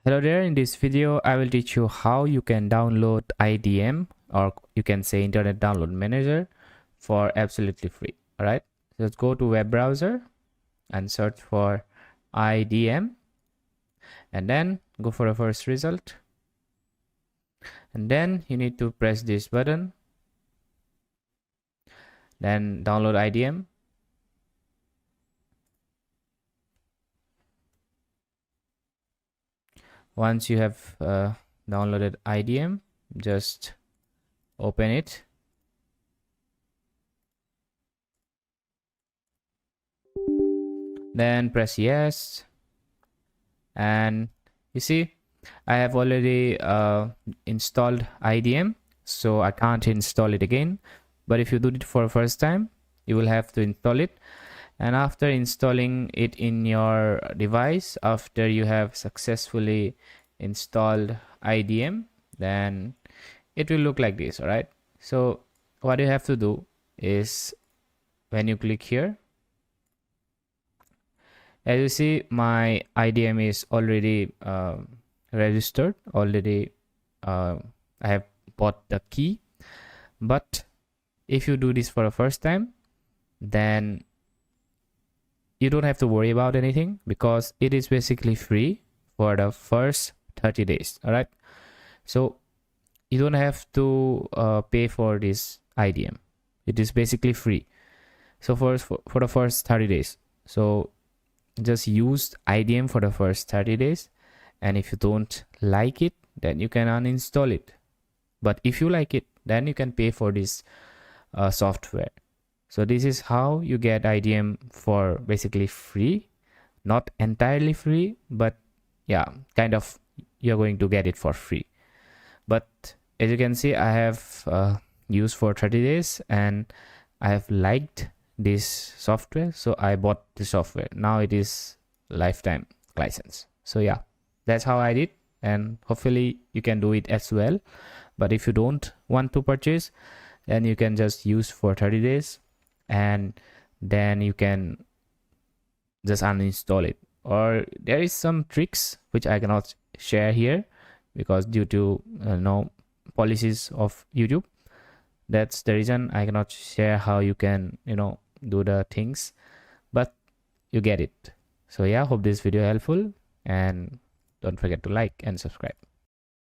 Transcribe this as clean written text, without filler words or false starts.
Hello there, in this video I will teach you how you can download IDM, or you can say Internet Download Manager, for absolutely free. Alright, let's go to web browser and search for IDM and then go for the first result, and then you need to press this button, then download IDM. Once you have downloaded IDM, just open it. Then press yes, and you see I have already installed IDM, so I can't install it again. But if you do it for the first time, you will have to install it, and after installing it in your device, after you have successfully installed IDM, then it will look like this. All right, so what you have to do is, when you click here, as you see, my IDM is already registered already. I have bought the key. But if you do this for the first time, then you don't have to worry about anything, because it is basically free for the first 30 days. All right, so you don't have to pay for this IDM. It is basically free. So for the first 30 days, so just use IDM for the first 30 days, and if you don't like it, then you can uninstall it. But if you like it, then you can pay for this software. So this is how you get IDM for basically free. Not entirely free, but yeah, kind of, you're going to get it for free. But as you can see, I have used for 30 days and I have liked this software, so I bought the software. Now it is lifetime license. So yeah, that's how I did, and hopefully you can do it as well. But if you don't want to purchase, then you can just use for 30 days and then you can just uninstall it. Or there is some tricks which I cannot share here, because due to no policies of YouTube, that's the reason I cannot share how you can do the things, but you get it. So yeah, hope this video helpful, and don't forget to like and subscribe.